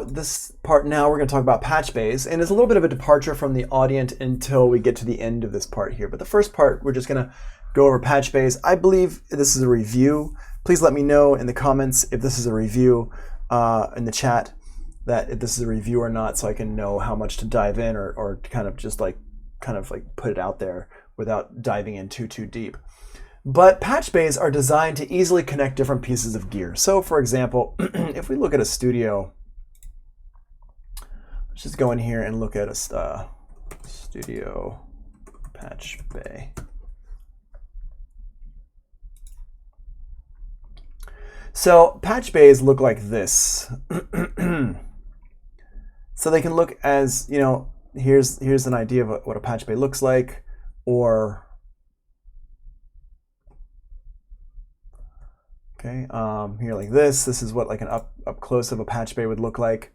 This part now we're going to talk about Patchbays, and it's a little bit of a departure from the audience until we get to the end of this part here. But the first part, we're just going to go over Patchbays. I believe this is a review. Please let me know in the comments if this is a review in the chat, that if this is a review or not, so I can know how much to dive in or kind of just like put it out there without diving in too deep. But Patchbays are designed to easily connect different pieces of gear. So for example, if we look at a studio, let's just go in here and look at a studio Patchbay. So Patchbays look like this. So they can look as, you know, here's an idea of what a Patchbay looks like, or okay, here like this. This is what like an up close of a Patchbay would look like.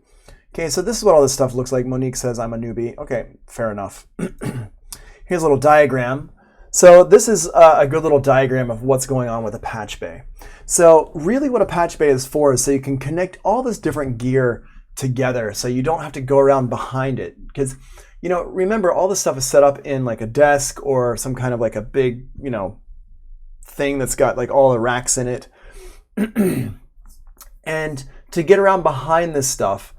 Okay, so this is what all this stuff looks like. Monique says I'm a newbie. Okay, fair enough. Here's a little diagram. So this is a good little diagram of what's going on with a Patchbay. So really what a Patchbay is for is so you can connect all this different gear together, so you don't have to go around behind it. Because, you know, remember all this stuff is set up in like a desk or some kind of like a big, you know, thing that's got like all the racks in it. And to get around behind this stuff,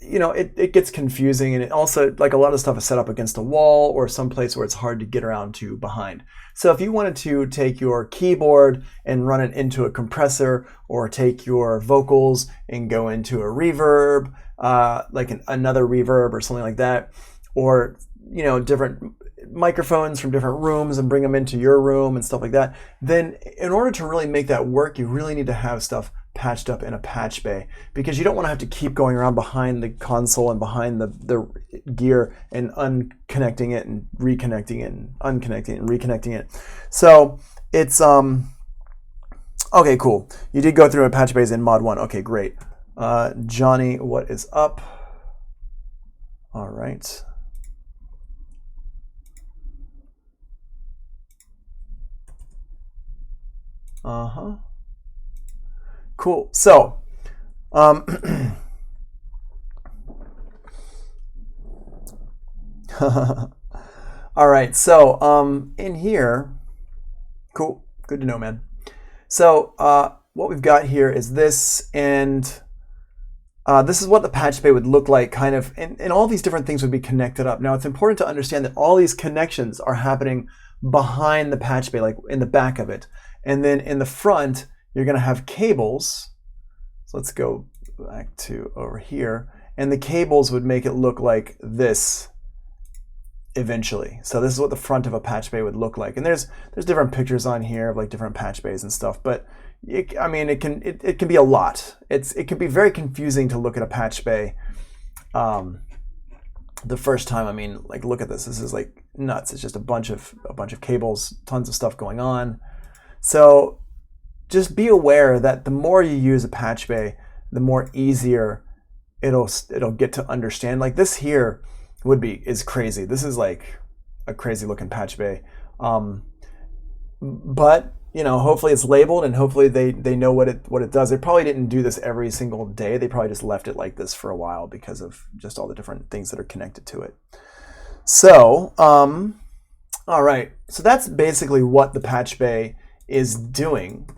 you know, it gets confusing, and it also, like, a lot of stuff is set up against a wall or someplace where it's hard to get around to behind. So if you wanted to take your keyboard and run it into a compressor, or take your vocals and go into a reverb, like another reverb or something like that, or, you know, different microphones from different rooms and bring them into your room and stuff like that, then in order to really make that work, you really need to have stuff patched up in a Patchbay, because you don't want to have to keep going around behind the console and behind the gear and unconnecting it and reconnecting it and unconnecting it and reconnecting it. So it's okay, cool. You did go through a Patchbays in mod 1. Okay, great. Johnny, what is up? All right. Cool. So, all right. So, in here, cool. Good to know, man. So, what we've got here is this, and this is what the Patchbay would look like, kind of, and all these different things would be connected up. Now, it's important to understand that all these connections are happening behind the Patchbay, like in the back of it. And then in the front, you're going to have cables. So let's go back to over here. And the cables would make it look like this eventually. So this is what the front of a Patchbay would look like. And there's different pictures on here of like different Patchbays and stuff. But I mean, it can be a lot. It can be very confusing to look at a Patchbay the first time. I mean, like, look at this. This is like nuts. It's just a bunch of cables, tons of stuff going on. So just be aware that the more you use a Patchbay, the more easier it'll get to understand. Like this here is crazy. This is like a crazy looking Patchbay. But you know, hopefully it's labeled, and hopefully they know what it does. They probably didn't do this every single day. They probably just left it like this for a while because of just all the different things that are connected to it. So, all right. So that's basically what the Patchbay is doing.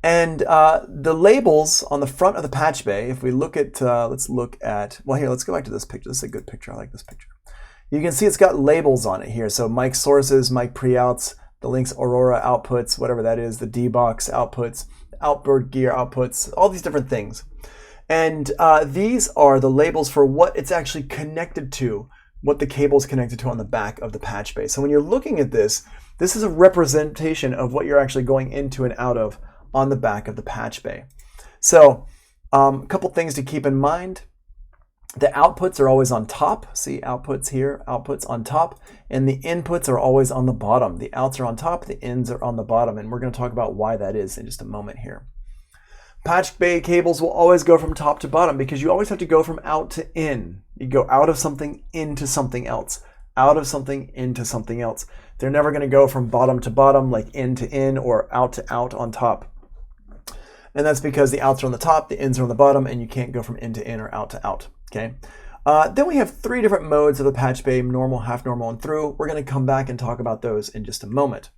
And the labels on the front of the Patchbay, if we look at, let's look at, well, here, let's go back to this picture. This is a good picture. I like this picture. You can see it's got labels on it here. So mic sources, mic pre-outs, the Lynx Aurora outputs, whatever that is, the D-Box outputs, outboard gear outputs, all these different things. And these are the labels for what it's actually connected to, what the cable is connected to on the back of the Patchbay. So when you're looking at this, this is a representation of what you're actually going into and out of on the back of the Patchbay. So a couple things to keep in mind. The outputs are always on top. See, outputs here, outputs on top, and the inputs are always on the bottom. The outs are on top, the ins are on the bottom, and we're going to talk about why that is in just a moment here. Patchbay cables will always go from top to bottom because you always have to go from out to in. You go out of something into something else, out of something into something else. They're never going to go from bottom to bottom, like in to in, or out to out on top. And that's because the outs are on the top, the ins are on the bottom, and you can't go from in to in or out to out, okay? Then we have 3 different modes of the Patchbay: normal, half normal, and through. We're going to come back and talk about those in just a moment.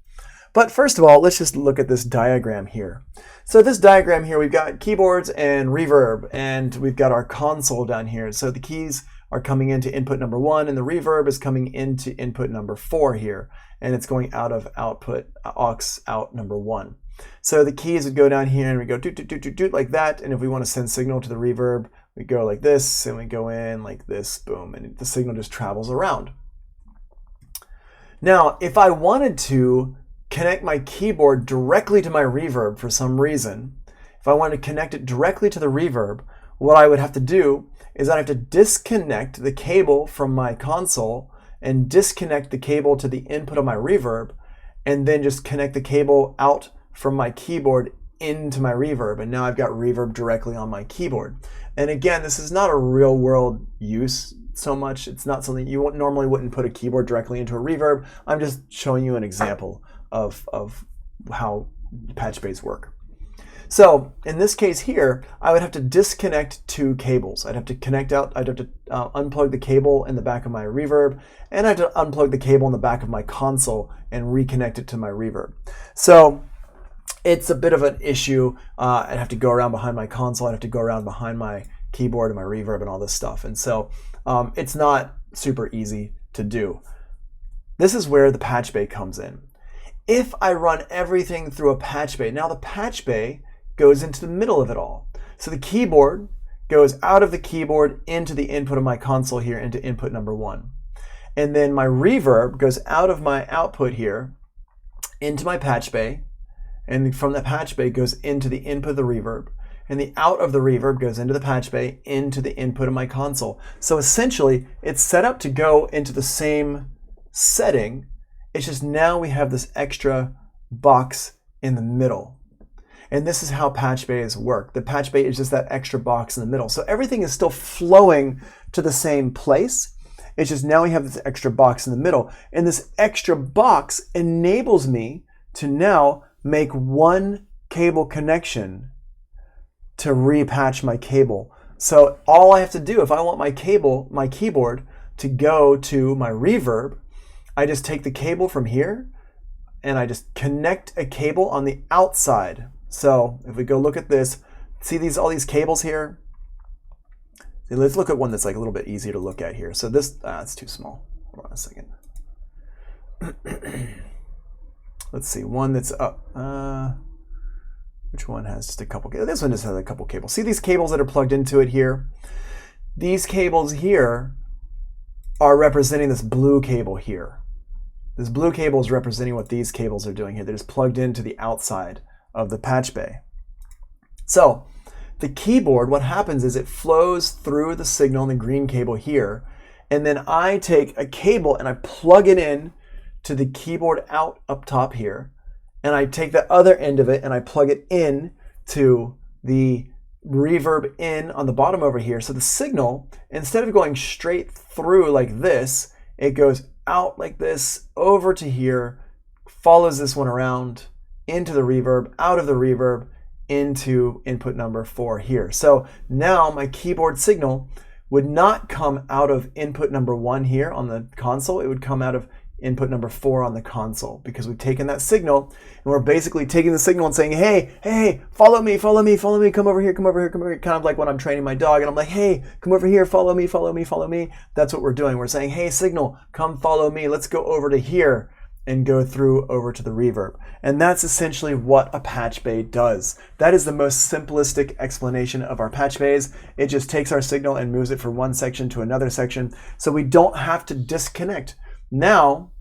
But first of all, let's just look at this diagram here. So this diagram here, we've got keyboards and reverb, and we've got our console down here. So the keys are coming into input number 1, and the reverb is coming into input number 4 here, and it's going out of output aux out number 1. So the keys would go down here, and we go doot, doot, doot, doot, doot, like that. And if we want to send signal to the reverb, we go like this, and we go in like this, boom, and the signal just travels around. Now, if I wanted to connect my keyboard directly to my reverb for some reason, if I wanted to connect it directly to the reverb, what I would have to do is I'd have to disconnect the cable from my console and disconnect the cable to the input of my reverb, and then just connect the cable out from my keyboard into my reverb. And now I've got reverb directly on my keyboard. And again, this is not a real world use so much. It's not something you normally wouldn't put a keyboard directly into a reverb. I'm just showing you an example of how Patchbays work. So in this case here, I would have to disconnect 2 cables. I'd have to connect out, I'd have to unplug the cable in the back of my reverb, and I'd have to unplug the cable in the back of my console and reconnect it to my reverb. So it's a bit of an issue. I'd have to go around behind my console, I'd have to go around behind my keyboard and my reverb and all this stuff. And so it's not super easy to do. This is where the Patchbay comes in. If I run everything through a Patchbay, now the Patchbay goes into the middle of it all. So the keyboard goes out of the keyboard into the input of my console here, into input number 1. And then my reverb goes out of my output here into my Patchbay, and from the Patchbay goes into the input of the reverb. And the out of the reverb goes into the Patchbay into the input of my console. So essentially, it's set up to go into the same setting. It's just now we have this extra box in the middle. And this is how Patchbays work. The Patchbay is just that extra box in the middle. So everything is still flowing to the same place. It's just now we have this extra box in the middle. And this extra box enables me to now make 1 cable connection to repatch my cable. So all I have to do, if I want my keyboard to go to my reverb, I just take the cable from here and I just connect a cable on the outside. So if we go look at this, see all these cables here? See, let's look at one that's like a little bit easier to look at here. So this, it's too small. Hold on a second. Let's see, one that's up. Which one has just a couple? This one just has a couple cables. See these cables that are plugged into it here? These cables here are representing this blue cable here. This blue cable is representing what these cables are doing here. They're just plugged into the outside of the Patchbay. So the keyboard, what happens is it flows through the signal in the green cable here, and then I take a cable and I plug it in to the keyboard out up top here, and I take the other end of it and I plug it in to the reverb in on the bottom over here. So the signal, instead of going straight through like this, it goes out like this, over to here, follows this one around, into the reverb, out of the reverb, into input number 4 here. So now my keyboard signal would not come out of input number 1 here on the console, it would come out of input number 4 on the console, because we've taken that signal and we're basically taking the signal and saying, hey, follow me, come over here, kind of like when I'm training my dog and I'm like, hey, come over here, follow me. That's what we're doing. We're saying, hey, signal, come follow me. Let's go over to here and go through over to the reverb. And that's essentially what a Patchbay does. That is the most simplistic explanation of our Patchbays. It just takes our signal and moves it from one section to another section, so we don't have to disconnect. Now,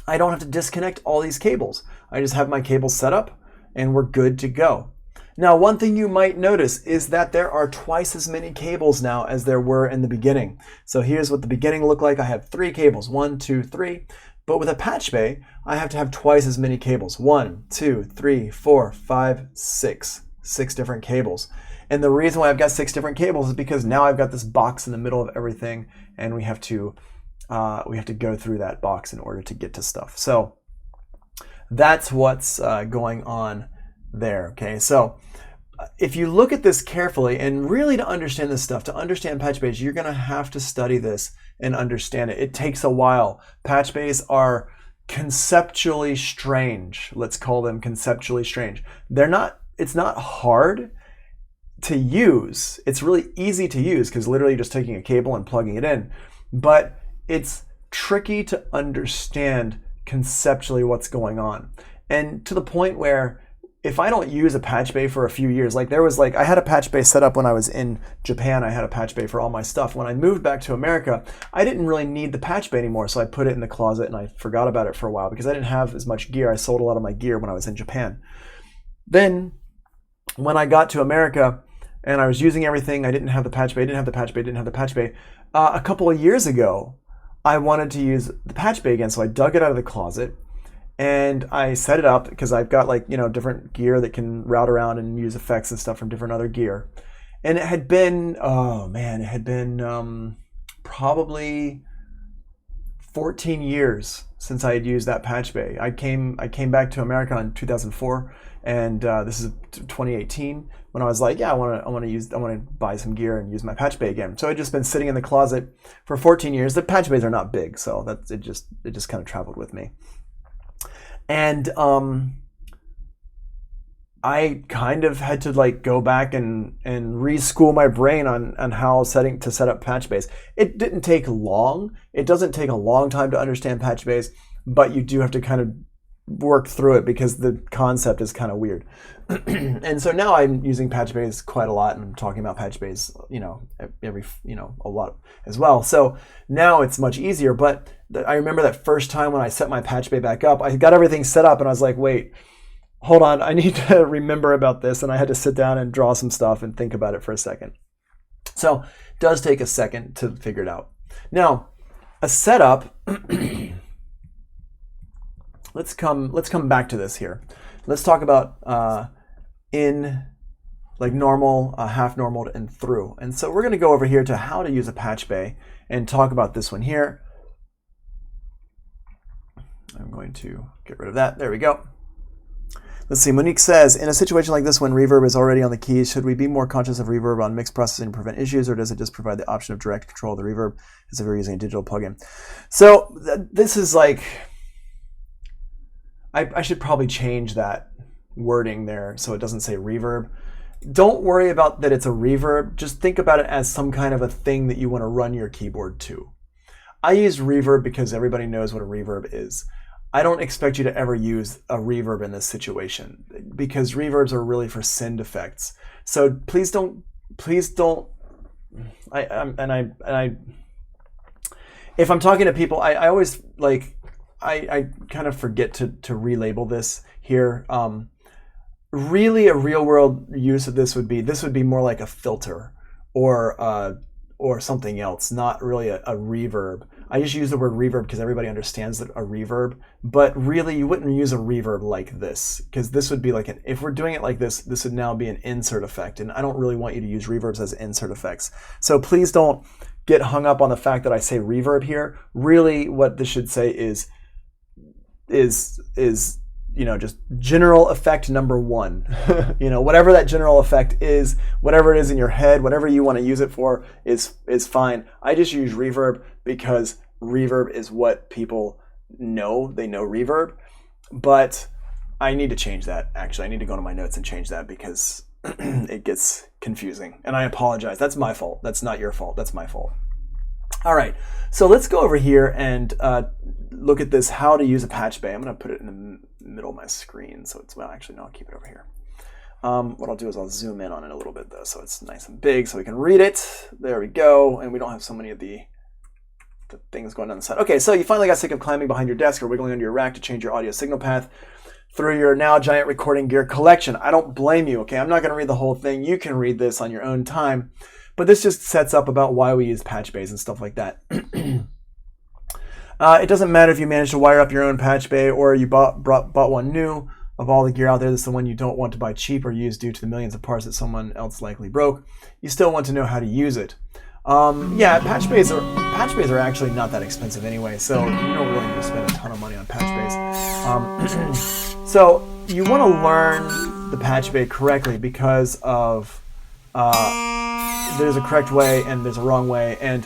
I don't have to disconnect all these cables. I just have my cables set up and we're good to go. Now, one thing you might notice is that there are twice as many cables now as there were in the beginning. So here's what the beginning looked like. I had 3 cables, 1, 2, 3. But with a Patchbay, I have to have twice as many cables. 1, 2, 3, 4, 5, 6. 6 different cables. And the reason why I've got 6 different cables is because now I've got this box in the middle of everything, and we have to go through that box in order to get to stuff. So that's what's going on there. Okay, so if you look at this carefully, and really to understand this stuff, to understand Patchbays, you're going to have to study this and understand it. It takes a while. Patchbays are conceptually strange. Let's call them conceptually strange. It's not hard to use. It's really easy to use because literally just taking a cable and plugging it in. But it's tricky to understand conceptually what's going on. And to the point where if I don't use a Patchbay for a few years, I had a Patchbay set up when I was in Japan. I had a Patchbay for all my stuff. When I moved back to America, I didn't really need the Patchbay anymore, so I put it in the closet and I forgot about it for a while because I didn't have as much gear. I sold a lot of my gear when I was in Japan. Then when I got to America and I was using everything, I didn't have the Patchbay, a couple of years ago, I wanted to use the Patchbay again, so I dug it out of the closet and I set it up because I've got different gear that can route around and use effects and stuff from different other gear. And it had been, probably 14 years since I had used that Patchbay. I came back to America in 2004, and this is 2018 when I was like, yeah, I want to buy some gear and use my Patchbay again. So I'd just been sitting in the closet for 14 years. The Patchbays are not big, so it just kind of traveled with me. And I kind of had to go back and reschool my brain on how set up Patchbays. It didn't take long. It doesn't take a long time to understand Patchbays, but you do have to kind of work through it because the concept is kind of weird. And so now I'm using Patchbays quite a lot, and I'm talking about Patchbays, a lot as well. So now it's much easier. But I remember that first time when I set my Patchbay back up, I got everything set up, and I was like, wait, hold on, I need to remember about this. And I had to sit down and draw some stuff and think about it for a second. So it does take a second to figure it out. Now, a setup, let's come back to this here. Let's talk about in normal, half normal, and through. And so we're going to go over here to how to use a Patchbay and talk about this one here. I'm going to get rid of that. There we go. Let's see, Monique says, in a situation like this when reverb is already on the keys, should we be more conscious of reverb on mixed processing to prevent issues, or does it just provide the option of direct control of the reverb as if we're using a digital plugin? So this is I should probably change that wording there so it doesn't say reverb. Don't worry about that it's a reverb. Just think about it as some kind of a thing that you want to run your keyboard to. I use reverb because everybody knows what a reverb is. I don't expect you to ever use a reverb in this situation because reverbs are really for send effects. So please don't. If I'm talking to people, I always I kind of forget to relabel this here. Really, a real world use of this would be more like a filter or something else, not really a reverb. I just use the word reverb because everybody understands that a reverb, but really you wouldn't use a reverb like this because this would be if we're doing it like this, this would now be an insert effect, and I don't really want you to use reverbs as insert effects. So please don't get hung up on the fact that I say reverb here. Really what this should say is just general effect number one. Whatever that general effect is, whatever it is in your head, whatever you want to use it for is fine. I just use reverb because reverb is what people know. They know reverb, but I need to change that. Actually, I need to go to my notes and change that because it gets confusing, and I apologize. That's my fault. That's not your fault. That's my fault. All right, so let's go over here and look at this, how to use a Patchbay. I'm going to put it in the middle of my screen, so I'll keep it over here. What I'll do is I'll zoom in on it a little bit, though, so it's nice and big so we can read it. There we go, and we don't have so many of the things going on the side. Okay, so you finally got sick of climbing behind your desk or wiggling under your rack to change your audio signal path through your now giant recording gear collection. I don't blame you, okay? I'm not going to read the whole thing. You can read this on your own time. But this just sets up about why we use Patchbays and stuff like that. It doesn't matter if you manage to wire up your own Patchbay or you bought one new. Of all the gear out there, this is the one you don't want to buy cheap or use due to the millions of parts that someone else likely broke. You still want to know how to use it. Patchbays are actually not that expensive anyway, so you don't really need to spend a ton of money on Patchbays. So you want to learn the Patchbay correctly because of there's a correct way and there's a wrong way, and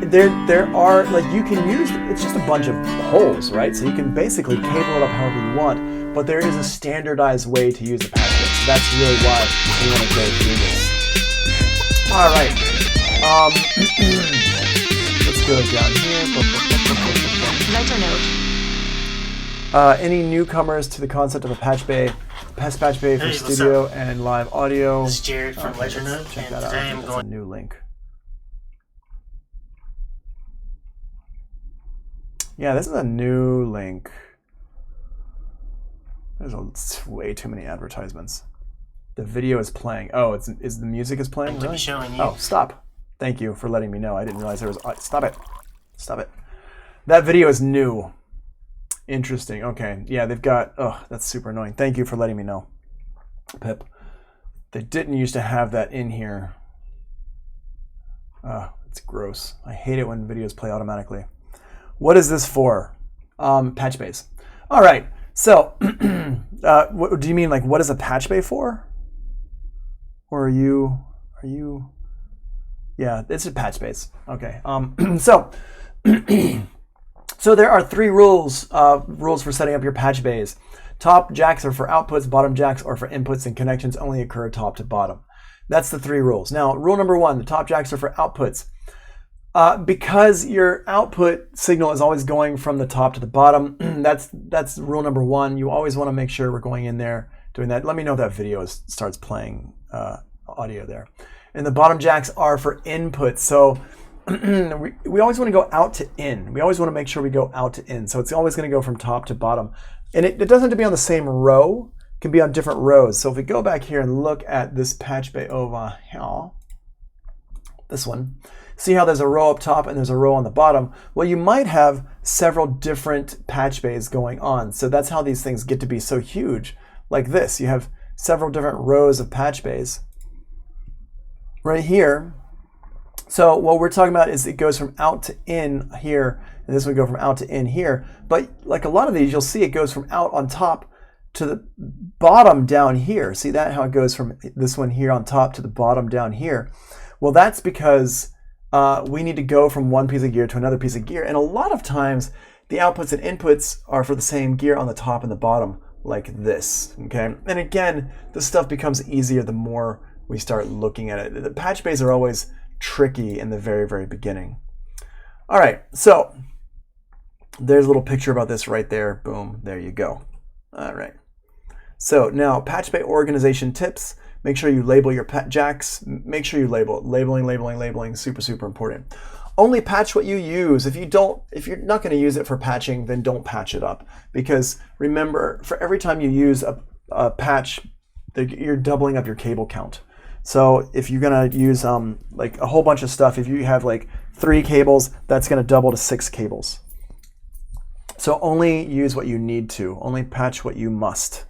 there are, like, you can use, it's just a bunch of holes, right? So you can basically cable it up however you want, but there is a standardized way to use the Patchbay. So that's really why we want to go through this. All right, let's go down here. Ledger note. Any newcomers to the concept of a Patchbay? Patchbay for studio and live audio. This is Jared from Ledger Note, check and that today out. I'm That's going. a new link. Yeah, this is a new link. There's way too many advertisements. The video is playing. Oh, is the music is playing? To be showing you. Oh, stop. Thank you for letting me know. I didn't realize there was. Stop it. Stop it. That video is new. Interesting. Okay. Yeah, they've got. Oh, that's super annoying. Thank you for letting me know, Pip. They didn't used to have that in here. Oh, it's gross. I hate it when videos play automatically. What is this for? Patchbays. All right. So, what do you mean? Like, what is a Patchbay for? Or are you? Yeah, it's a Patchbays. Okay. So. So there are 3 rules for setting up your Patchbays. Top jacks are for outputs, bottom jacks are for inputs, and connections only occur top to bottom. That's the 3 rules. Now, rule number 1, the top jacks are for outputs. Because your output signal is always going from the top to the bottom, that's rule number 1. You always want to make sure we're going in there doing that. Let me know if that video starts playing audio there. And the bottom jacks are for inputs. So we always want to go out to in. We always want to make sure we go out to in. So it's always going to go from top to bottom. And it doesn't have to be on the same row. It can be on different rows. So if we go back here and look at this Patchbay over here, this one, see how there's a row up top and there's a row on the bottom? Well, you might have several different Patchbays going on. So that's how these things get to be so huge. Like this, you have several different rows of Patchbays. Right here. So what we're talking about is it goes from out to in here, and this would go from out to in here. But like a lot of these, you'll see it goes from out on top to the bottom down here. See that, how it goes from this one here on top to the bottom down here? Well, that's because we need to go from one piece of gear to another piece of gear. And a lot of times, the outputs and inputs are for the same gear on the top and the bottom, like this, okay? And again, this stuff becomes easier the more we start looking at it. The Patchbays are always tricky in the very, very beginning. All right, so there's a little picture about this right there. Boom, there you go. All right. So now Patchbay organization tips. Make sure you label your jacks. Make sure you label it. Labeling, super, super important. Only patch what you use. If you're not going to use it for patching, then don't patch it up. Because remember, for every time you use a patch, you're doubling up your cable count. So if you're gonna use like a whole bunch of stuff, if you have like 3 cables, that's gonna double to 6 cables. So only use what you need to, only patch what you must.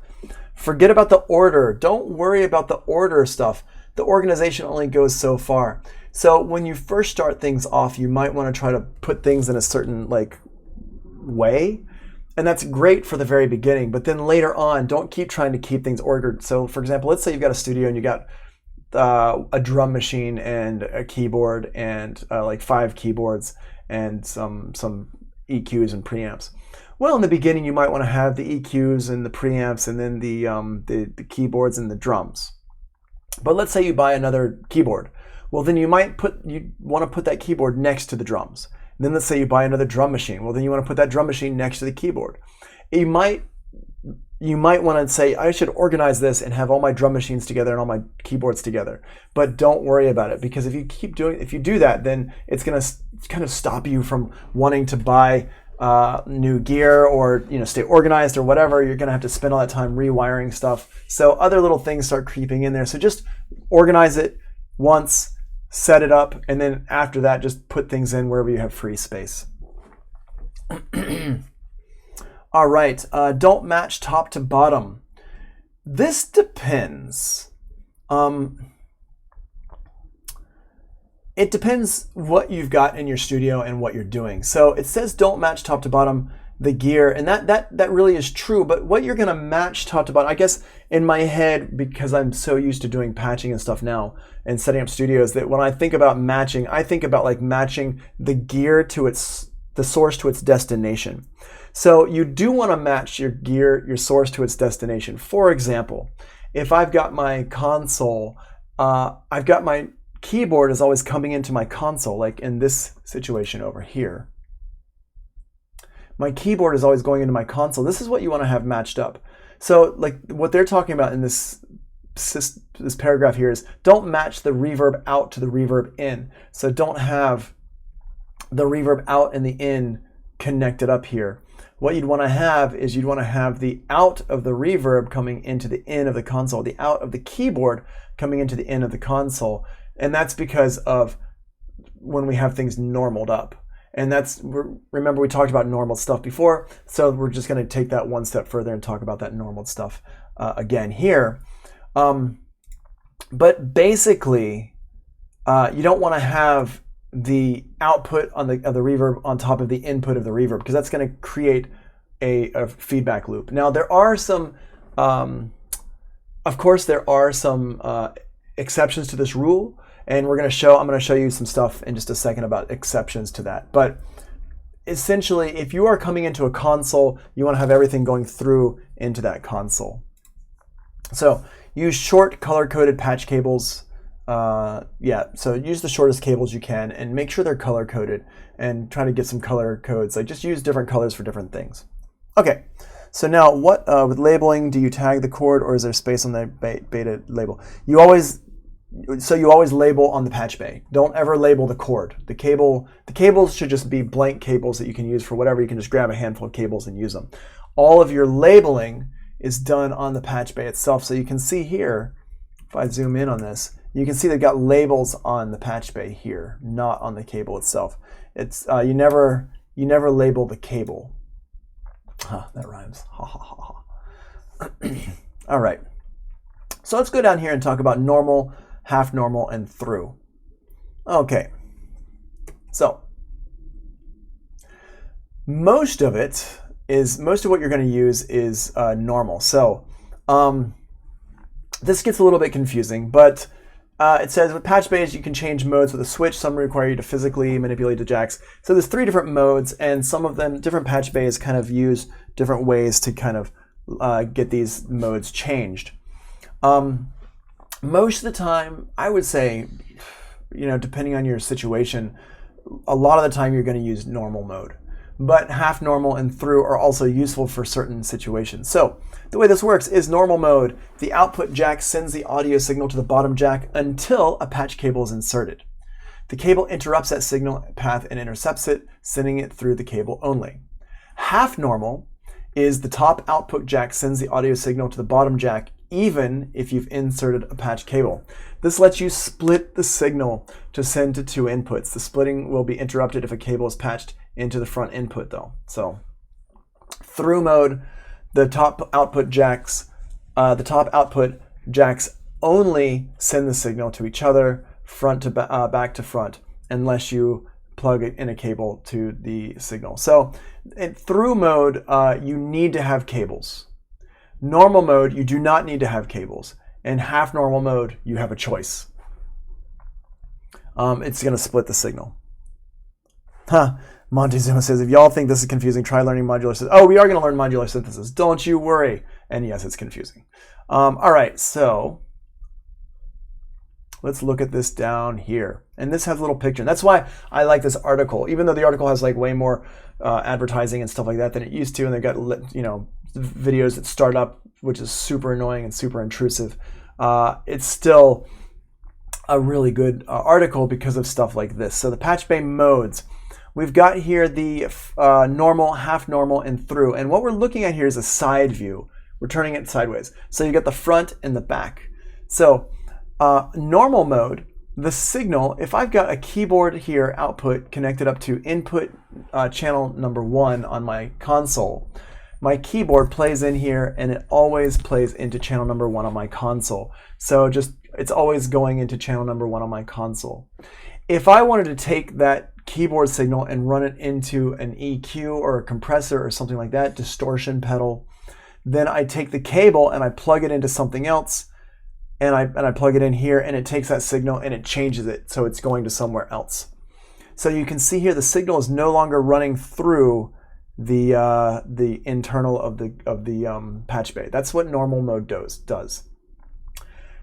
Forget about the order. Don't worry about the order stuff. The organization only goes so far. So when you first start things off, you might want to try to put things in a certain like way. And that's great for the very beginning, but then later on, don't keep trying to keep things ordered. So for example, let's say you've got a studio and you got a drum machine and a keyboard and like 5 keyboards and some EQs and preamps. Well, in the beginning, you might want to have the EQs and the preamps and then the keyboards and the drums. But let's say you buy another keyboard. Well, then you want to put that keyboard next to the drums. And then let's say you buy another drum machine. Well, then you want to put that drum machine next to the keyboard. You might want to say, I should organize this and have all my drum machines together and all my keyboards together. But don't worry about it, because if you do that, then it's going to kind of stop you from wanting to buy new gear or stay organized or whatever. You're going to have to spend all that time rewiring stuff. So other little things start creeping in there. So just organize it once, set it up, and then after that, just put things in wherever you have free space. All right, don't match top to bottom. This depends. It depends what you've got in your studio and what you're doing. So it says don't match top to bottom the gear, and that really is true. But what you're going to match top to bottom, I guess in my head, because I'm so used to doing patching and stuff now and setting up studios, that when I think about matching, I think about like matching the gear to the source to its destination. So you do want to match your gear, your source to its destination. For example, if I've got my console, I've got my keyboard is always coming into my console, like in this situation over here. My keyboard is always going into my console. This is what you want to have matched up. So like what they're talking about in this paragraph here is don't match the reverb out to the reverb in. So don't have the reverb out and the in connected up here. What you'd want to have is you'd want to have the out of the reverb coming into the in of the console, the out of the keyboard coming into the in of the console. And that's because of when we have things normaled up. And remember we talked about normal stuff before, so we're just going to take that one step further and talk about that normal stuff again here. But basically, you don't want to have the output of the reverb on top of the input of the reverb, because that's going to create a feedback loop. Now there are some, of course, there are some exceptions to this rule. And I'm going to show you some stuff in just a second about exceptions to that. But essentially, if you are coming into a console, you want to have everything going through into that console. So use short color-coded patch cables. So use the shortest cables you can and make sure they're color-coded and try to get some color codes. Like just use different colors for different things. Okay, so now what with labeling, do you tag the chord or is there space on the beta label? You always label on the patch bay. Don't ever label the chord. The cables should just be blank cables that you can use for whatever. You can just grab a handful of cables and use them. All of your labeling is done on the patch bay itself. So you can see here, if I zoom in on this, you can see they've got labels on the patch bay here, not on the cable itself. It's you never label the cable. That rhymes. Ha ha ha ha. All right. So let's go down here and talk about normal, half normal, and through. Okay, so most of what you're going to use is normal. So this gets a little bit confusing, but it says with Patchbays you can change modes with a switch. Some require you to physically manipulate the jacks. So there's 3 different modes, and some of them, different Patchbays kind of use different ways to kind of get these modes changed. Most of the time, I would say, depending on your situation, a lot of the time you're going to use normal mode. But half normal and through are also useful for certain situations. So the way this works is normal mode. The output jack sends the audio signal to the bottom jack until a patch cable is inserted. The cable interrupts that signal path and intercepts it, sending it through the cable only. Half normal is the top output jack sends the audio signal to the bottom jack even if you've inserted a patch cable. This lets you split the signal to send to 2 inputs. The splitting will be interrupted if a cable is patched into the front input though. So through mode, the top output jacks only send the signal to each other, front to back to front, unless you plug in a cable to the signal. So in through mode, you need to have cables. Normal mode, you do not need to have cables. In half normal mode, you have a choice. It's going to split the signal. Montezuma says, if y'all think this is confusing, try learning modular synthesis. Oh, we are going to learn modular synthesis. Don't you worry. And yes, it's confusing. All right, so let's look at this down here. And this has a little picture. And that's why I like this article, even though the article has like way more advertising and stuff like that than it used to. And they've got, videos that start up, which is super annoying and super intrusive. It's still a really good article because of stuff like this. So the Patchbay modes. We've got here the normal, half normal, and through. And what we're looking at here is a side view. We're turning it sideways. So you got the front and the back. So normal mode, the signal, if I've got a keyboard here, output, connected up to input channel number 1 on my console, my keyboard plays in here and it always plays into channel number 1 on my console. So it's always going into channel number 1 on my console. If I wanted to take that keyboard signal and run it into an EQ or a compressor or something like that, distortion pedal. Then I take the cable and I plug it into something else, and I plug it in here, and it takes that signal and it changes it so it's going to somewhere else. So you can see here the signal is no longer running through the internal of the patch bay. That's what normal mode does.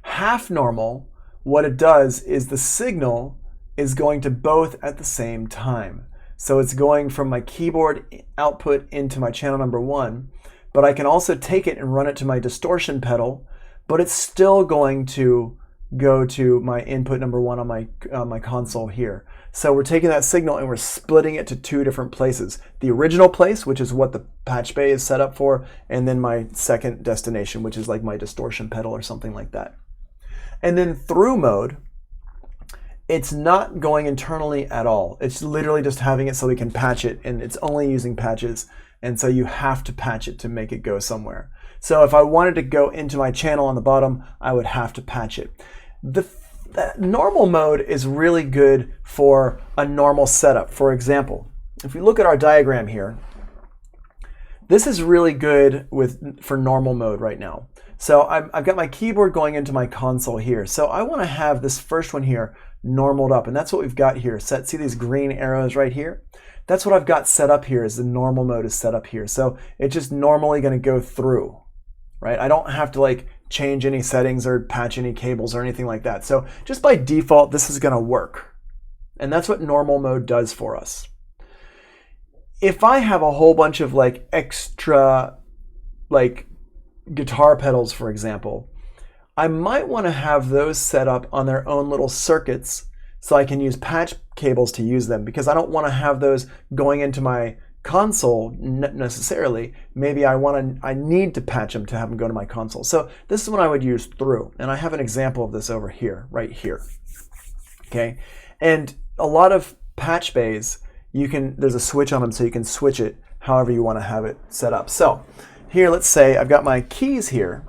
Half normal, what it does is the signal is going to both at the same time. So it's going from my keyboard output into my channel number 1, but I can also take it and run it to my distortion pedal, but it's still going to go to my input number 1 on my console here. So we're taking that signal and we're splitting it to 2 different places. The original place, which is what the patch bay is set up for, and then my second destination, which is like my distortion pedal or something like that. And then through mode, it's not going internally at all. It's literally just having it so we can patch it, and it's only using patches, and so you have to patch it to make it go somewhere. So if I wanted to go into my channel on the bottom, I would have to patch it. The normal mode is really good for a normal setup. For example, if we look at our diagram here, this is really good for normal mode right now. So I've got my keyboard going into my console here. So I want to have this first one here normaled up, and that's what we've got here. See these green arrows right here? That's what I've got set up here, is the normal mode is set up here. So it's just normally going to go through, right? I don't have to like change any settings or patch any cables or anything like that. So just by default, this is going to work. And that's what normal mode does for us. If I have a whole bunch of like extra like guitar pedals, for example, I might want to have those set up on their own little circuits so I can use patch cables to use them, because I don't want to have those going into my console necessarily. Maybe I need to patch them to have them go to my console. So this is what I would use through, and I have an example of this over here, right here. Okay, and a lot of patch bays, there's a switch on them so you can switch it however you want to have it set up. So here, let's say I've got my keys here.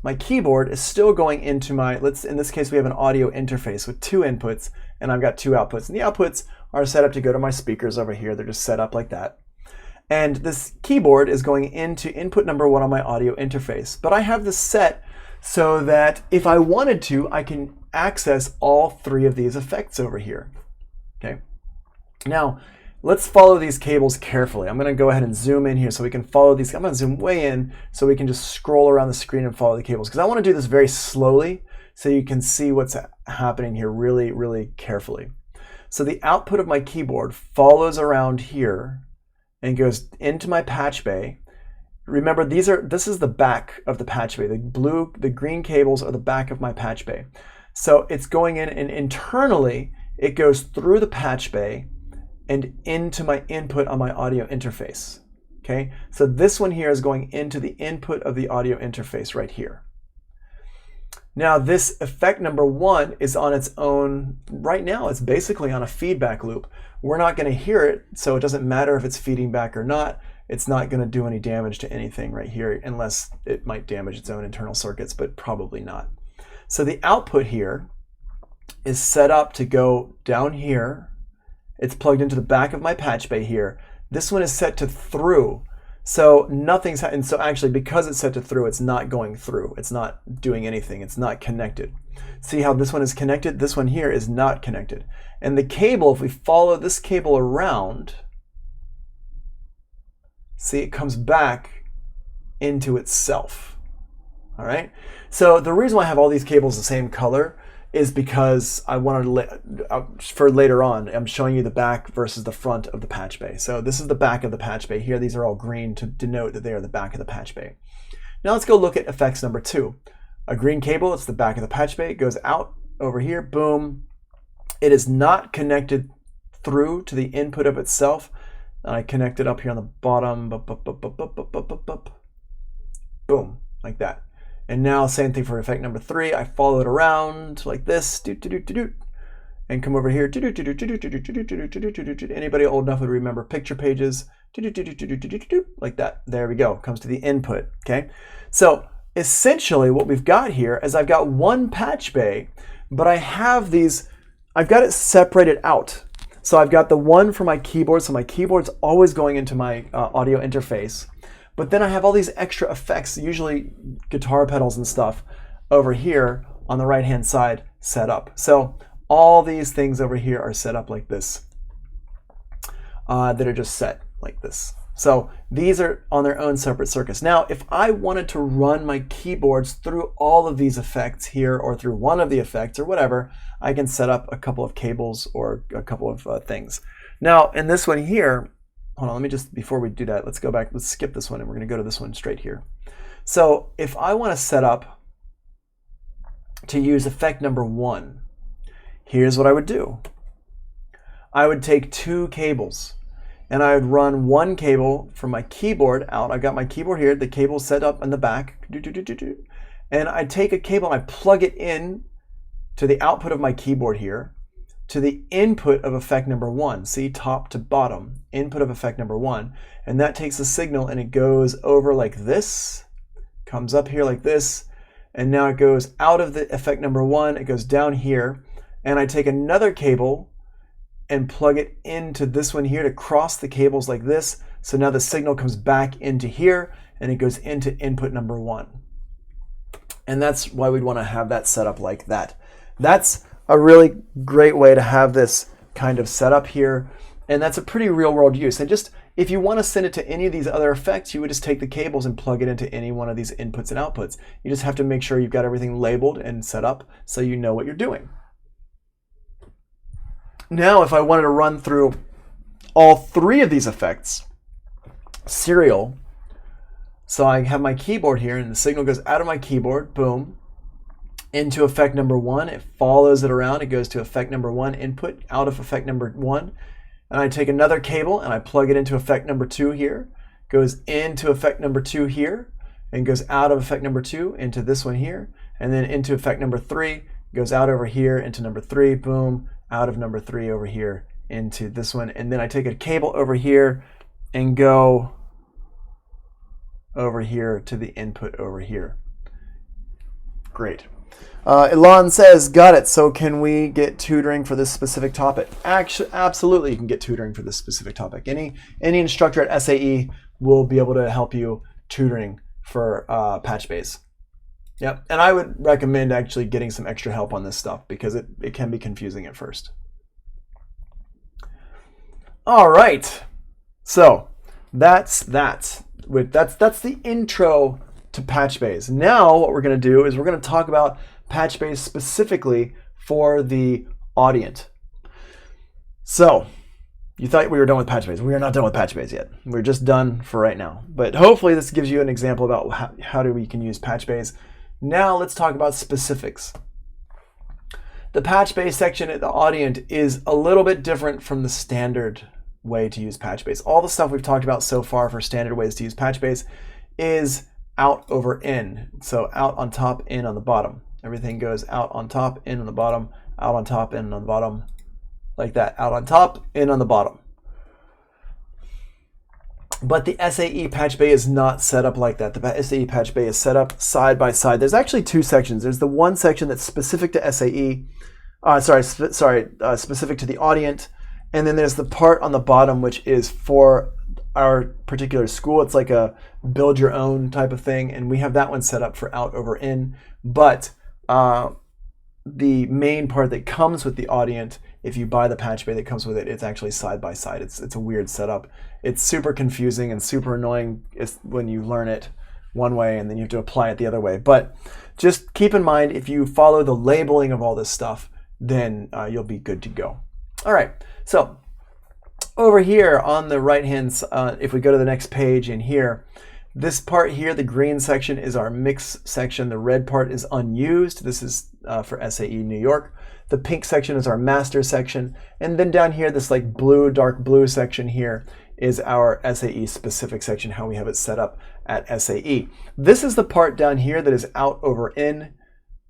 My keyboard is still going into in this case we have an audio interface with 2 inputs, and I've got 2 outputs. And the outputs are set up to go to my speakers over here. They're just set up like that. And this keyboard is going into input number 1 on my audio interface. But I have this set so that if I wanted to, I can access all 3 of these effects over here. Okay. Now, let's follow these cables carefully. I'm going to go ahead and zoom in here so we can follow these. I'm going to zoom way in so we can just scroll around the screen and follow the cables, because I want to do this very slowly so you can see what's happening here really, really carefully. So the output of my keyboard follows around here and goes into my patch bay. Remember, this is the back of the patch bay. The green cables are the back of my patch bay. So it's going in, and internally it goes through the patch bay and into my input on my audio interface. Okay, so this one here is going into the input of the audio interface right here. Now this effect number 1 is on its own right now. It's basically on a feedback loop. We're not going to hear it, so it doesn't matter if it's feeding back or not. It's not going to do any damage to anything right here, unless it might damage its own internal circuits, but probably not. So the output here is set up to go down here. It's plugged into the back of my patch bay here. This one is set to through. So nothing's, and so actually because it's set to through, it's not going through. It's not doing anything. It's not connected. See how this one is connected? This one here is not connected. And the cable, if we follow this cable around, see, it comes back into itself. All right. So the reason why I have all these cables the same color is because I wanted to, for later on, I'm showing you the back versus the front of the patch bay. So this is the back of the patch bay here. These are all green to denote that they are the back of the patch bay. Now let's go look at effects number 2. A green cable, it's the back of the patch bay. It goes out over here, boom. It is not connected through to the input of itself. I connect it up here on the bottom, boom, like that. And now same thing for effect number 3. I follow it around like this, and come over here. Anybody old enough would remember picture pages, like that. There we go. Comes to the input. Okay. So essentially, what we've got here is I've got one patch bay, but I have these. I've got it separated out. So I've got the one for my keyboard. So my keyboard's always going into my audio interface. But then I have all these extra effects, usually guitar pedals and stuff, over here on the right-hand side set up. So all these things over here are set up like this, that are just set like this. So these are on their own separate circuits. Now, if I wanted to run my keyboards through all of these effects here or through one of the effects or whatever, I can set up a couple of cables or a couple of things. Now, in this one here, hold on, let me just, before we do that, let's go back, let's skip this one and we're going to go to this one straight here. So if I want to set up to use effect number 1, here's what I would do. I would take 2 cables and I would run one cable from my keyboard out. I got my keyboard here, the cable set up in the back, and I take a cable and I plug it in to the output of my keyboard here, to the input of effect number 1. See, top to bottom, input of effect number 1. And that takes the signal and it goes over like this, comes up here like this, and now it goes out of the effect number 1, it goes down here, and I take another cable and plug it into this one here to cross the cables like this. So now the signal comes back into here and it goes into input number 1. And that's why we'd want to have that set up like that. That's a really great way to have this kind of setup here. And that's a pretty real world use. And just if you want to send it to any of these other effects, you would just take the cables and plug it into any one of these inputs and outputs. You just have to make sure you've got everything labeled and set up so you know what you're doing. Now, if I wanted to run through all 3 of these effects, serial, so I have my keyboard here and the signal goes out of my keyboard, boom, into effect number 1, it follows it around, it goes to effect number 1 input, out of effect number 1, and I take another cable and I plug it into effect number 2 here, goes into effect number 2 here, and goes out of effect number 2 into this one here, and then into effect number 3, goes out over here into number 3, boom, out of number 3 over here into this one, and then I take a cable over here and go over here to the input over here. Great. Elon says, got it. So can we get tutoring for this specific topic? Actually, absolutely, you can get tutoring for this specific topic. Any instructor at SAE will be able to help you tutoring for Patchbays. Yep, and I would recommend actually getting some extra help on this stuff because it can be confusing at first. All right, so that's the intro to Patchbays. Now what we're going to do is we're going to talk about Patchbays specifically for the Audient. So you thought we were done with Patchbays. We are not done with Patchbays yet. We're just done for right now. But hopefully this gives you an example about how we can use Patchbays. Now let's talk about specifics. The Patchbay section at the Audient is a little bit different from the standard way to use Patchbays. All the stuff we've talked about so far for standard ways to use Patchbays is out over in. So out on top, in on the bottom. Everything goes out on top, in on the bottom, out on top, in on the bottom, like that. Out on top, in on the bottom. But the SAE Patchbay is not set up like that. The SAE Patchbay is set up side by side. There's actually 2 sections. There's the one section that's specific to SAE, specific to the Audient, and then there's the part on the bottom which is for our particular school. It's like a build your own type of thing, and we have that one set up for out over in. But the main part that comes with the Audient, if you buy the Patchbay that comes with it, it's actually side by side. It's a weird setup. It's super confusing and super annoying when you learn it one way and then you have to apply it the other way. But just keep in mind, if you follow the labeling of all this stuff, then you'll be good to go. All right, so over here on the right hand, if we go to the next page in here, this part here, the green section is our mix section. The red part is unused. This is for SAE New York. The pink section is our master section. And then down here, this like blue, dark blue section here is our SAE specific section, how we have it set up at SAE. This is the part down here that is out over in.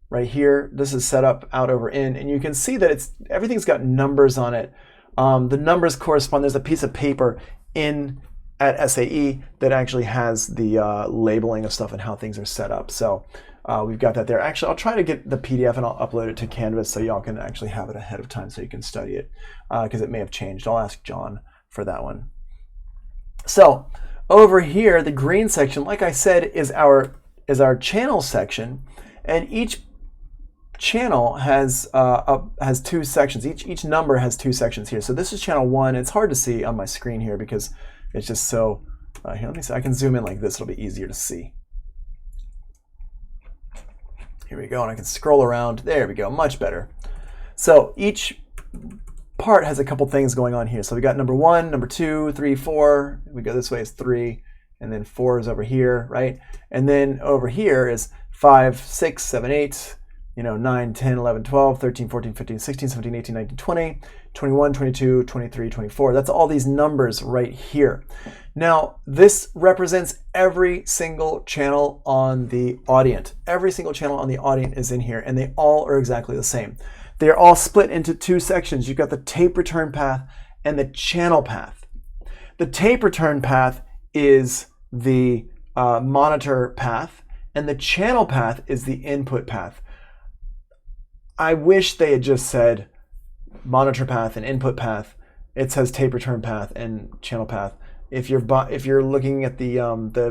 Right here, this is set up out over in, and you can see that everything's got numbers on it. The numbers correspond, there's a piece of paper in at SAE that actually has the labeling of stuff and how things are set up. So we've got that there. Actually, I'll try to get the PDF and I'll upload it to Canvas so y'all can actually have it ahead of time so you can study it, because it may have changed. I'll ask John for that one. So over here, the green section, like I said, is our channel section, and each channel has two sections. Each number has two sections here. So this is channel 1. It's hard to see on my screen here because it's just so. Here, let me see. I can zoom in like this. It'll be easier to see. Here we go, and I can scroll around. There we go, much better. So each part has a couple things going on here. So we got number 1, number 2, 3, 4. We go this way is 3, and then 4 is over here, right? And then over here is 5, 6, 7, 8, 9, 10, 11, 12, 13, 14, 15, 16, 17, 18, 19, 20, 21, 22, 23, 24. That's all these numbers right here. Now, this represents every single channel on the audient. Every single channel on the audient is in here, and they all are exactly the same. They're all split into two sections. You've got the tape return path and the channel path. The tape return path is the monitor path, and the channel path is the input path. I wish they had just said monitor path and input path. It says tape return path and channel path. If you're looking at the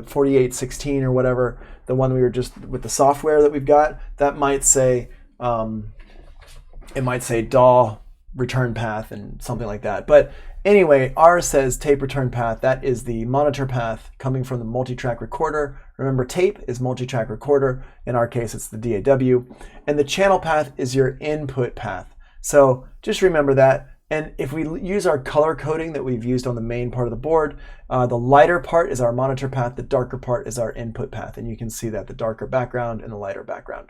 4816 or whatever, the one we were just with the software that we've got, that might say it might say DAW return path and something like that. But anyway, ours says tape return path. That is the monitor path coming from the multi-track recorder. Remember, tape is multi-track recorder. In our case, it's the DAW. And the channel path is your input path. So just remember that. And if we use our color coding that we've used on the main part of the board, the lighter part is our monitor path, the darker part is our input path. And you can see that, the darker background and the lighter background.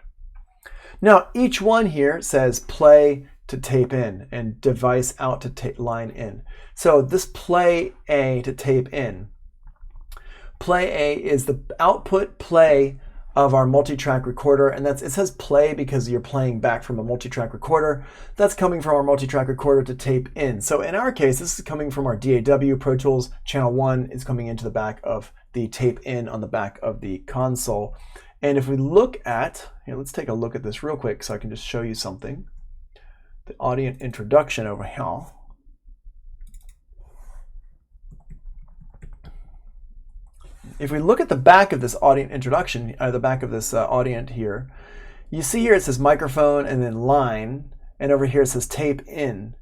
Now, each one here says play to tape in and device out to line in. So this play A to tape in. Play A is the output play of our multi-track recorder, and it says play because you're playing back from a multi-track recorder. That's coming from our multi-track recorder to tape in. So in our case, this is coming from our DAW Pro Tools. Channel 1 is coming into the back of the tape in on the back of the console. And if we look at, here, let's take a look at this real quick so I can just show you something. The audient introduction over here. If we look at the back of this audient introduction, the back of this audient here, you see here it says microphone and then line, and over here it says tape in.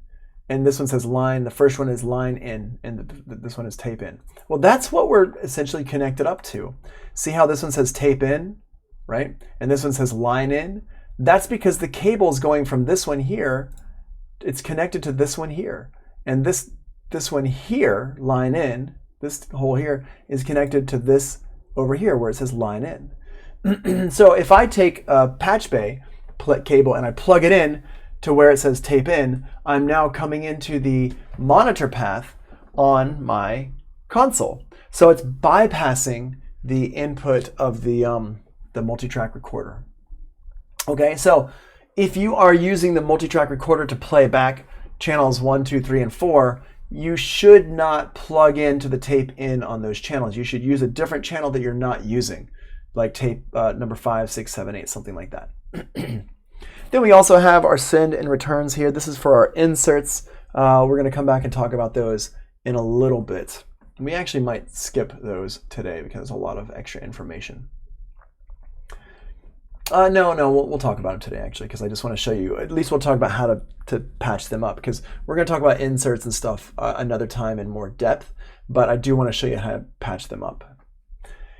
And this one says line, the first one is line in, and this one is tape in. Well, that's what we're essentially connected up to. See how this one says tape in, right? And this one says line in? That's because the cable is going from this one here, it's connected to this one here. And this one here, line in, this hole here is connected to this over here where it says line in. So if I take a Patchbay cable and I plug it in to where it says tape in, I'm now coming into the monitor path on my console. So it's bypassing the input of the multi-track recorder. Okay, so if you are using the multi-track recorder to play back channels 1, 2, 3, and 4, you should not plug into the tape in on those channels. You should use a different channel that you're not using, like tape number 5, 6, 7, 8, something like that. Then we also have our send and returns here. This is for our inserts. We're going to come back and talk about those in a little bit. We actually might skip those today because there's a lot of extra information. No, we'll talk about it today actually, because I just want to show you, at least we'll talk about how to patch them up, because we're going to talk about inserts and stuff another time in more depth, but I do want to show you how to patch them up.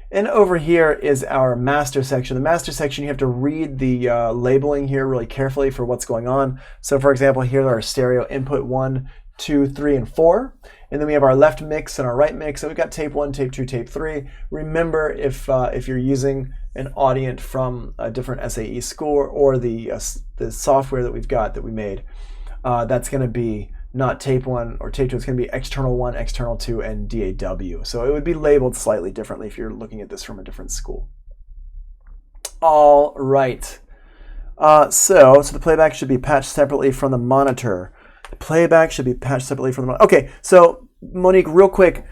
And over here is our master section. The master section, you have to read the labeling here really carefully for what's going on. So for example, here are our stereo input 1, 2, 3, and 4. And then we have our left mix and our right mix. So we've got tape 1, tape 2, tape 3. Remember, if you're using an audient from a different SAE school or the software that we've got that we made, that's going to be not tape 1 or tape 2. It's going to be external 1, external 2, and DAW. So it would be labeled slightly differently if you're looking at this from a different school. All right. So the playback should be patched separately from the monitor. The playback should be patched separately from the monitor. Okay, so Monique, real quick,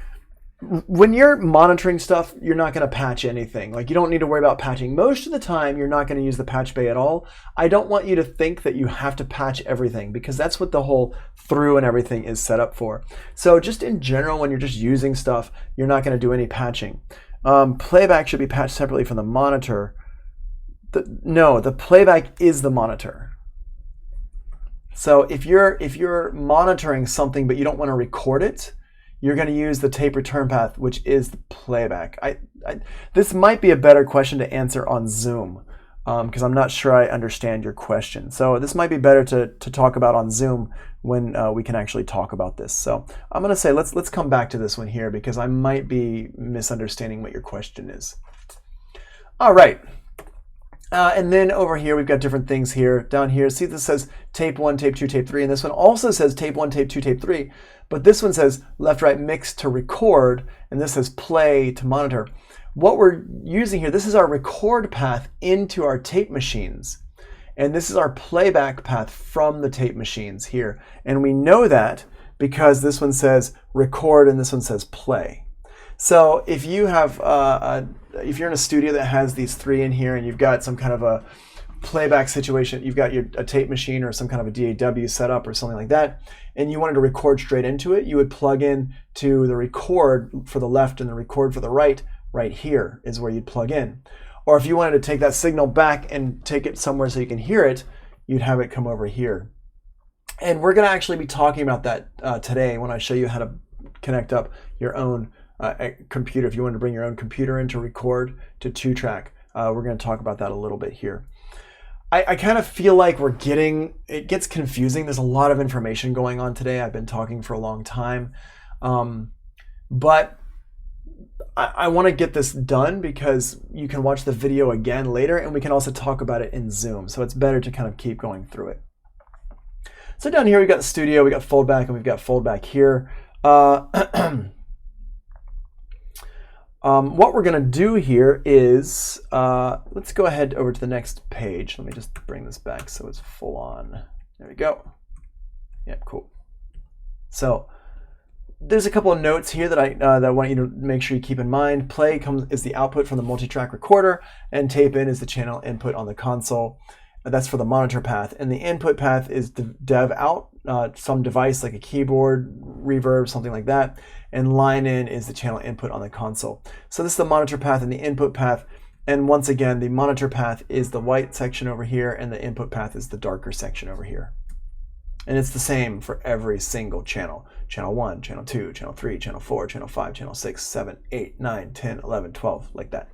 when you're monitoring stuff, you're not going to patch anything. Like, you don't need to worry about patching. Most of the time, you're not going to use the patch bay at all. I don't want you to think that you have to patch everything, because that's what the whole through and everything is set up for. So just in general, when you're just using stuff, you're not going to do any patching. Playback should be patched separately from the monitor. No, the playback is the monitor. So if you're monitoring something but you don't want to record it, you're going to use the tape return path, which is the playback. This might be a better question to answer on Zoom, because I'm not sure I understand your question. So this might be better to talk about on Zoom when we can actually talk about this. So I'm going to say let's come back to this one here, because I might be misunderstanding what your question is. All right. And then over here, we've got different things here. Down here, see this says tape 1, tape 2, tape 3, and this one also says tape 1, tape 2, tape 3, but this one says left, right, mix to record, and this says play to monitor. What we're using here, this is our record path into our tape machines, and this is our playback path from the tape machines here. And we know that because this one says record and this one says play. So if you have if you're in a studio that has these three in here and you've got some kind of a playback situation, you've got a tape machine or some kind of a DAW set up or something like that, and you wanted to record straight into it, you would plug in to the record for the left and the record for the right. Right here is where you'd plug in. Or if you wanted to take that signal back and take it somewhere so you can hear it, you'd have it come over here. And we're going to actually be talking about that today when I show you how to connect up your own computer. If you want to bring your own computer in to record to 2-track, we're going to talk about that a little bit here. I kind of feel like it gets confusing. There's a lot of information going on today. I've been talking for a long time. But I want to get this done because you can watch the video again later, and we can also talk about it in Zoom. So it's better to kind of keep going through it. So down here, we've got the studio, we got foldback, and we've got foldback here. What we're going to do here is, let's go ahead over to the next page. Let me just bring this back so it's full on. There we go. Yeah, cool. So there's a couple of notes here that I want you to make sure you keep in mind. Play is the output from the multi-track recorder, and tape in is the channel input on the console. That's for the monitor path. And the input path is the dev out, some device like a keyboard, reverb, something like that. And line in is the channel input on the console. So this is the monitor path and the input path. And once again, the monitor path is the white section over here, and the input path is the darker section over here. And it's the same for every single channel. Channel 1, channel 2, channel 3, channel 4, channel 5, channel 6, 7, 8, 9, 10, 11, 12, like that.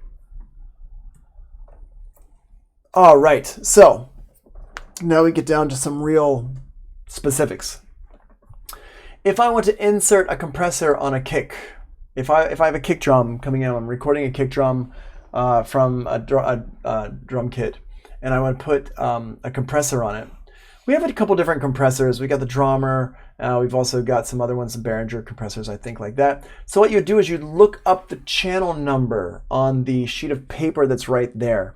All right, so now we get down to some real specifics. If I want to insert a compressor on a kick, if I have a kick drum coming in, I'm recording a kick drum from a drum kit, and I want to put a compressor on it. We have a couple different compressors. We got the Drummer. We've also got some other ones, some Behringer compressors, I think, like that. So what you do is you look up the channel number on the sheet of paper that's right there.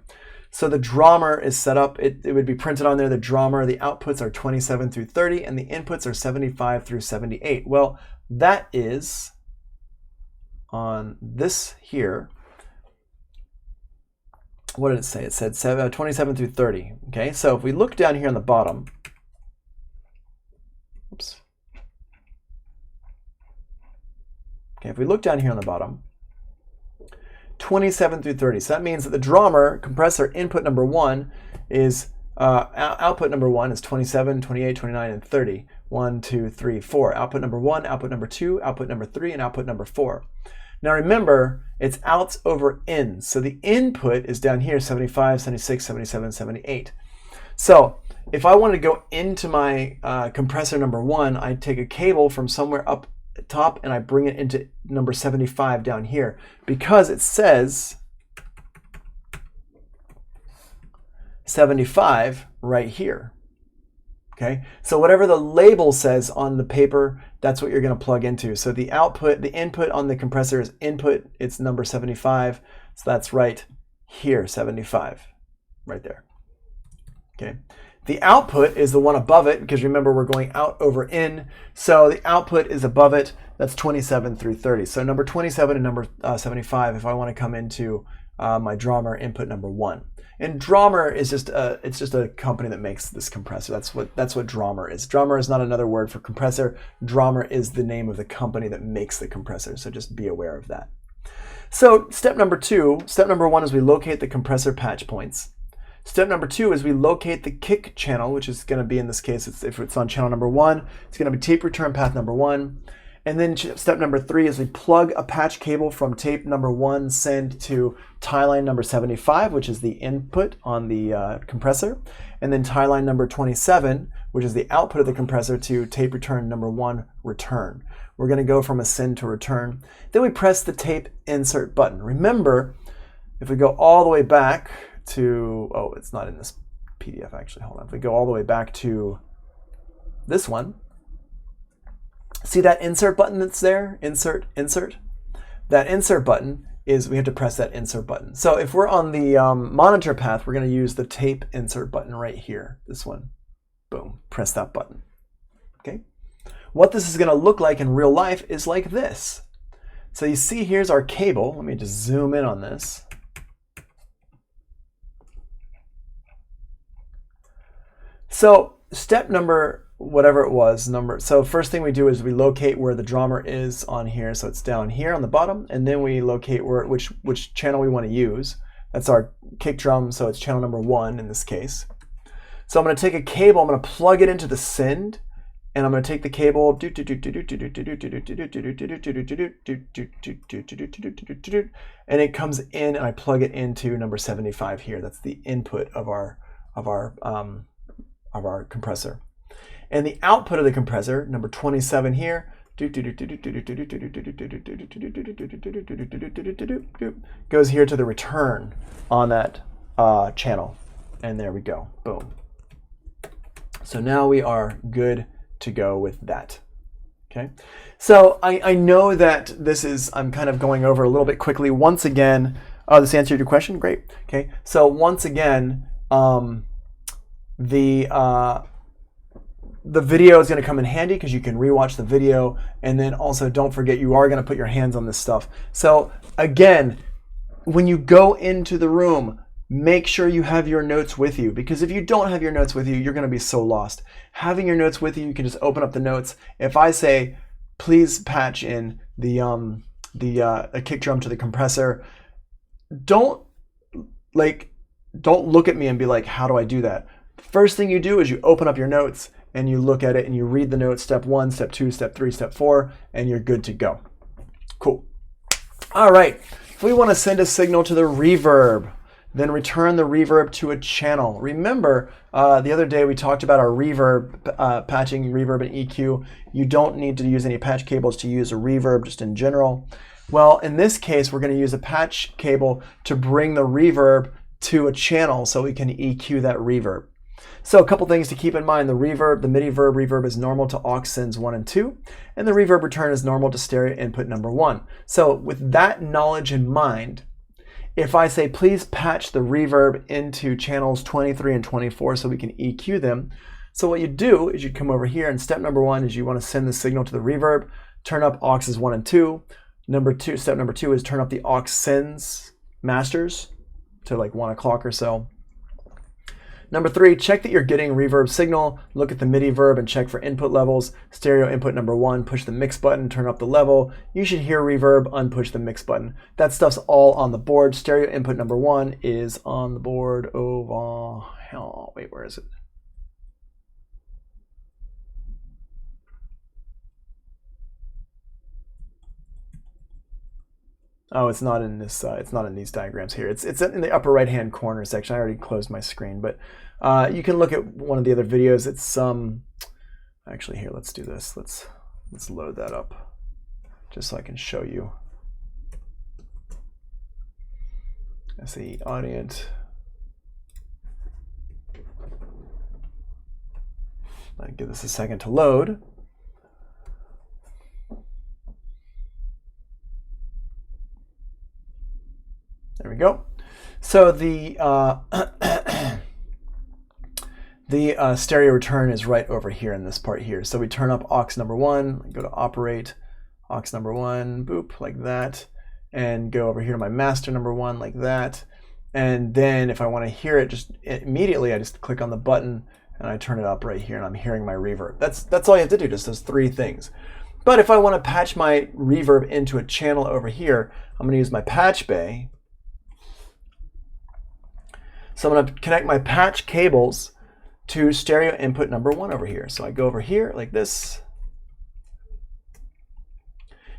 So the Drummer is set up. It would be printed on there. The Drummer, the outputs are 27 through 30, and the inputs are 75 through 78. Well, that is on this here. What did it say? It said 27 through 30. Okay, so if we look down here on the bottom, oops. Okay, if we look down here on the bottom, 27 through 30. So that means that the Drummer compressor input number 1 is, output number 1 is 27, 28, 29, and 30. 1, 2, 3, 4. Output number 1, output number 2, output number 3, and output number 4. Now remember, it's outs over ins. So the input is down here, 75, 76, 77, 78. So if I wanted to go into my compressor number 1, I'd take a cable from somewhere up top and I bring it into number 75 down here, because it says 75 right here. Okay, so whatever the label says on the paper, that's what you're going to plug into. So the output, the input on the compressor is input, it's number 75. So that's right here, 75, right there. Okay, The output is the one above it, because remember we're going out over in, so the output is above it. That's 27 through 30. So number 27 and number 75 if I want to come into my drummer input number 1. And Drummer is just a company that makes this compressor. That's what Drummer is. Drummer is not another word for compressor. Drummer is the name of the company that makes the compressor. So just be aware of that. So step number 1 is we locate the compressor patch points. Step number 2 is we locate the kick channel, which is going to be, in this case, if it's on channel number 1, it's going to be tape return path number 1. And then step number 3 is we plug a patch cable from tape number 1 send to tie line number 75, which is the input on the compressor, and then tie line number 27, which is the output of the compressor, to tape return number 1 return. We're going to go from a send to return. Then we press the tape insert button. Remember, if we go all the way back to, oh, it's not in this PDF actually, hold on. If we go all the way back to this one, see that insert button that's there? Insert, insert. That insert button is, we have to press that insert button. So if we're on the monitor path, we're going to use the tape insert button right here. This one. Boom. Press that button. Okay. What this is going to look like in real life is like this. So you see, here's our cable. Let me just zoom in on this. So step number, whatever it was, so first thing we do is we locate where the drummer is on here. So it's down here on the bottom, and then we locate which channel we want to use. That's our kick drum, so it's channel number 1 in this case. So I'm going to take a cable, I'm going to plug it into the send, and I'm going to take the cable, and it comes in, and I plug it into number 75 here. That's the input of our compressor. And the output of the compressor, number 27 here, goes here to the return on that channel. And there we go. Boom. So now we are good to go with that. Okay. So I know that this is, I'm kind of going over a little bit quickly. Once again, this answered your question? Great. Okay. So once again, the video is going to come in handy because you can rewatch the video, and then also don't forget you are going to put your hands on this stuff. So again, when you go into the room, make sure you have your notes with you, because if you don't have your notes with you, you're going to be so lost. Having your notes with you, you can just open up the notes. If I say, please patch in a kick drum to the compressor, don't look at me and be like, how do I do that? First thing you do is you open up your notes and you look at it and you read the notes, step 1, step 2, step 3, step 4, and you're good to go. Cool. All right. If we want to send a signal to the reverb, then return the reverb to a channel. Remember, the other day we talked about our reverb, patching reverb and EQ. You don't need to use any patch cables to use a reverb just in general. Well, in this case, we're going to use a patch cable to bring the reverb to a channel so we can EQ that reverb. So a couple things to keep in mind. The reverb, the MIDI verb reverb is normal to aux sends 1 and 2, and the reverb return is normal to stereo input number 1. So with that knowledge in mind, if I say, please patch the reverb into channels 23 and 24 so we can EQ them. So what you do is you come over here, and step number 1 is you want to send the signal to the reverb, turn up auxes 1 and 2. Step number 2 is turn up the aux sends masters to like 1 o'clock or so. Number 3, check that you're getting reverb signal. Look at the MIDI verb and check for input levels. Stereo input number 1, push the mix button, turn up the level. You should hear reverb, unpush the mix button. That stuff's all on the board. Stereo input number 1 is on the board over, wait, where is it? Oh, it's not in this. It's not in these diagrams here. It's in the upper right-hand corner section. I already closed my screen, but you can look at one of the other videos. It's actually here. Let's do this. Let's load that up, just so I can show you. SAE Audient. I'll give this a second to load. There we go. So the the stereo return is right over here in this part here. So we turn up aux number 1, go to operate, aux number 1, boop, like that, and go over here to my master number 1, like that. And then if I want to hear it just immediately, I just click on the button and I turn it up right here and I'm hearing my reverb. That's all you have to do, just those 3 things. But if I want to patch my reverb into a channel over here, I'm going to use my Patchbay. So I'm going to connect my patch cables to stereo input number 1 over here. So I go over here like this.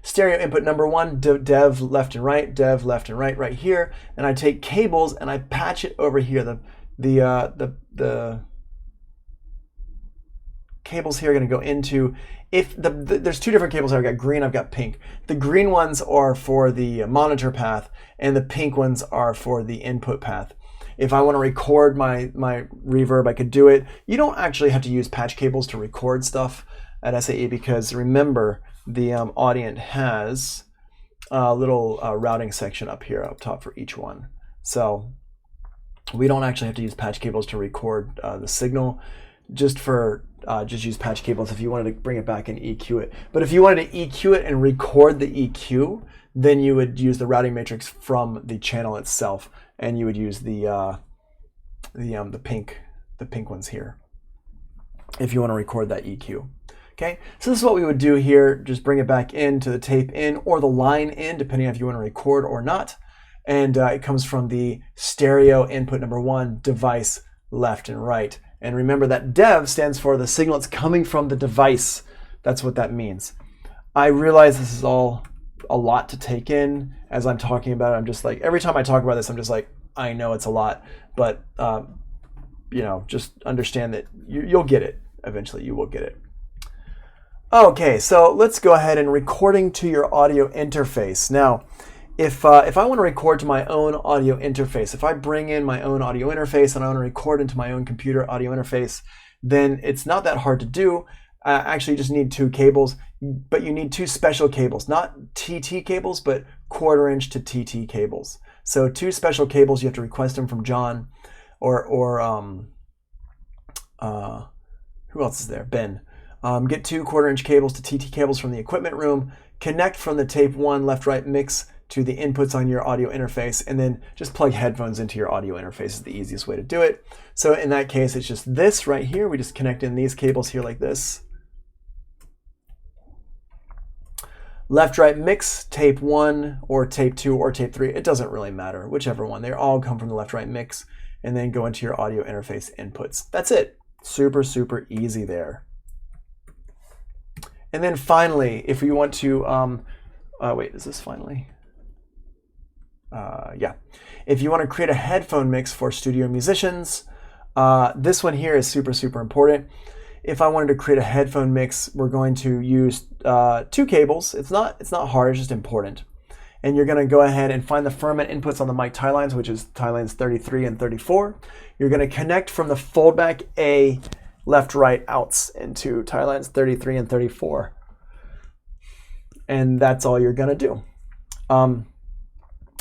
Stereo input number 1, dev left and right, dev left and right, right here. And I take cables and I patch it over here. The cables here are going to go into, there's 2 different cables. I've got green, I've got pink. The green ones are for the monitor path and the pink ones are for the input path. If I want to record my reverb, I could do it. You don't actually have to use patch cables to record stuff at SAE because remember, the Audient has a little routing section up here up top for each one. So we don't actually have to use patch cables to record the signal. Just use patch cables if you wanted to bring it back and EQ it. But if you wanted to EQ it and record the EQ, then you would use the routing matrix from the channel itself, and you would use the pink ones here if you want to record that EQ. Okay, so this is what we would do here. Just bring it back into the tape in or the line in, depending on if you want to record or not. And it comes from the stereo input number 1 device left and right. And remember that dev stands for the signal that's coming from the device. That's what that means. I realize this is all a lot to take in as I'm talking about it. I'm just like, every time I talk about this, I'm just like, I know it's a lot, but you know, just understand that you'll get it. Eventually you will get it. Okay, so let's go ahead and recording to your audio interface. Now, if I want to record to my own audio interface, if I bring in my own audio interface and I want to record into my own computer audio interface, then it's not that hard to do. Actually, you just need 2 cables, but you need 2 special cables, not TT cables, but 1/4 inch to TT cables. So 2 special cables, you have to request them from John or who else is there? Ben. Get 2 1/4 inch cables to TT cables from the equipment room, connect from the tape 1 left-right mix to the inputs on your audio interface, and then just plug headphones into your audio interface is the easiest way to do it. So in that case, it's just this right here. We just connect in these cables here like this. Left-right mix, tape 1 or tape 2 or tape 3, it doesn't really matter, whichever one. They all come from the left-right mix and then go into your audio interface inputs. That's it. Super, super easy there. And then finally, if you want to, wait, is this finally? Yeah. If you want to create a headphone mix for studio musicians, this one here is super, super important. If I wanted to create a headphone mix, we're going to use 2 cables. It's not hard, it's just important. And you're going to go ahead and find the firmament inputs on the mic tie lines, which is tie lines 33 and 34. You're going to connect from the foldback A left-right outs into tie lines 33 and 34. And that's all you're going to do.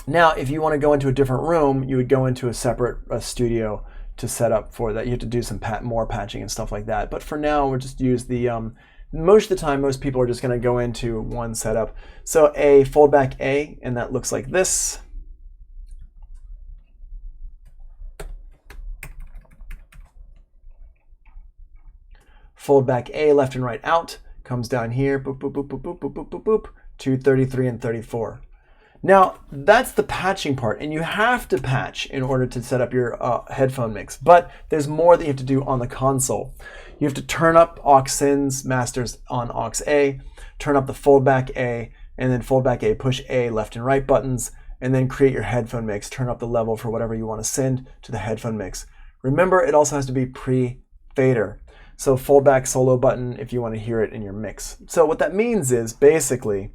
Now, if you want to go into a different room, you would go into a separate studio to set up for that. You have to do some more patching and stuff like that. But for now, we'll just use the, most of the time, most people are just going to go into one setup. So a foldback A, and that looks like this. Foldback A, left and right out, comes down here, boop, boop, boop, boop, boop, boop, boop, boop, boop, to 33 and 34. Now, that's the patching part, and you have to patch in order to set up your headphone mix, but there's more that you have to do on the console. You have to turn up aux sins masters on aux A, turn up the foldback A, and then foldback A, push A, left and right buttons, and then create your headphone mix, turn up the level for whatever you want to send to the headphone mix. Remember, it also has to be pre-fader. So foldback solo button if you want to hear it in your mix. So what that means is basically,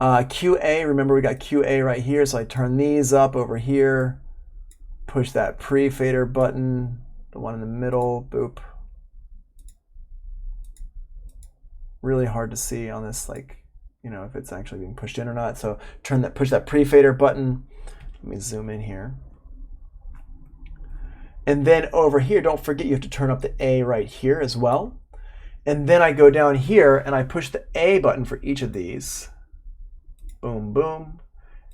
QA, remember we got QA right here, so I turn these up over here, push that pre-fader button, the one in the middle, boop. Really hard to see on this, like, you know, if it's actually being pushed in or not. So push that pre-fader button. Let me zoom in here. And then over here, don't forget you have to turn up the A right here as well. And then I go down here and I push the A button for each of these. Boom, boom.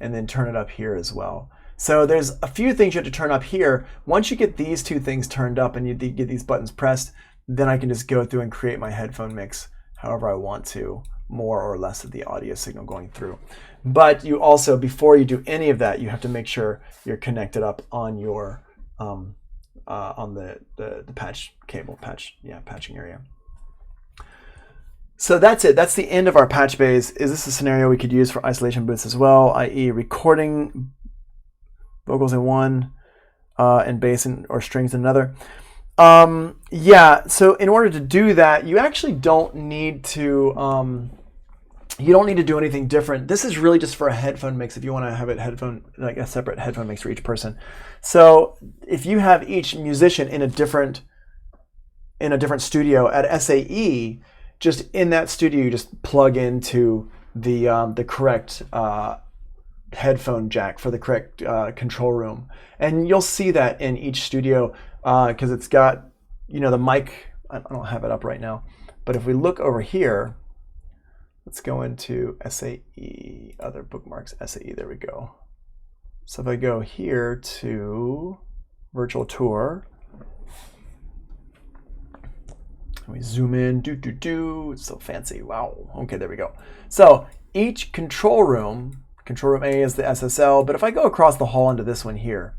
And then turn it up here as well. So there's a few things you have to turn up here. Once you get these two things turned up and you get these buttons pressed, then I can just go through and create my headphone mix however I want to, more or less of the audio signal going through. But you also, before you do any of that, you have to make sure you're connected up on your on the patch cable, patching area. So that's it. That's the end of our Patchbays. Is this a scenario we could use for isolation booths as well, i.e. recording vocals in one and bass or strings in another? Yeah, so in order to do that, you actually don't need to do anything different. This is really just for a headphone mix if you want to have it like a separate headphone mix for each person. So if you have each musician in a different studio at SAE, just in that studio you just plug into the correct headphone jack for the correct control room, and you'll see that in each studio because it's got, you know, the mic. I don't have it up right now, but if we look over here, let's go into SAE, other bookmarks, SAE, there we go. So if I go here to virtual tour, we zoom in, it's so fancy, wow. Okay, there we go. So each control room A is the SSL, but if I go across the hall into this one here,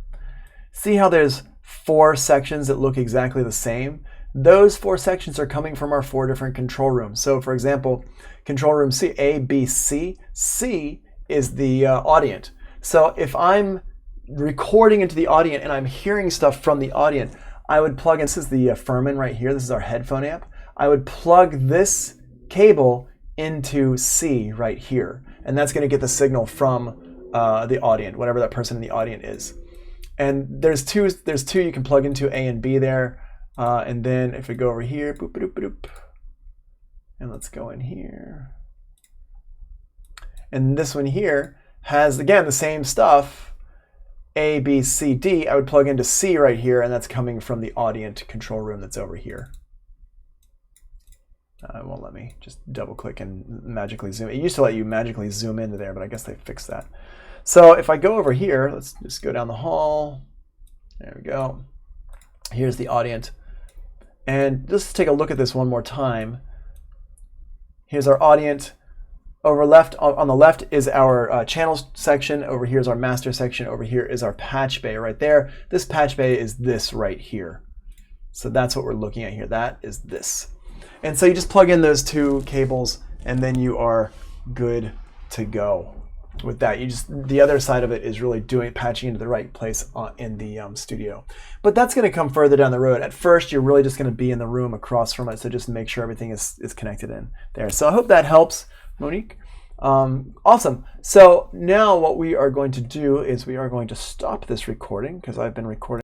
see how there's 4 sections that look exactly the same? Those 4 sections are coming from our 4 different control rooms. So for example, control room C, A, B, C, C is the audient. So if I'm recording into the audient and I'm hearing stuff from the audient, I would plug in, this is the Furman right here, this is our headphone amp. I would plug this cable into C right here, and that's going to get the signal from the audient, whatever that person in the audient is. And there's two you can plug into, A and B there. And then if we go over here, boop, boop, boop, boop, and let's go in here. And this one here has, again, the same stuff, A, B, C, D. I would plug into C right here, and that's coming from the audient control room that's over here. It won't let me just double click and magically zoom. It used to let you magically zoom into there, but I guess they fixed that. So if I go over here, let's just go down the hall. There we go. Here's the audient. And just take a look at this one more time. Here's our audient. On the left is our channels section. Over here is our master section. Over here is our patch bay right there. This patch bay is this right here. So that's what we're looking at here. That is this. And so you just plug in those 2 cables, and then you are good to go with that. The other side of it is really patching into the right place in the studio. But that's going to come further down the road. At first, you're really just going to be in the room across from it, so just make sure everything is connected in there. So I hope that helps, Monique. Awesome. So now what we are going to do is we are going to stop this recording because I've been recording.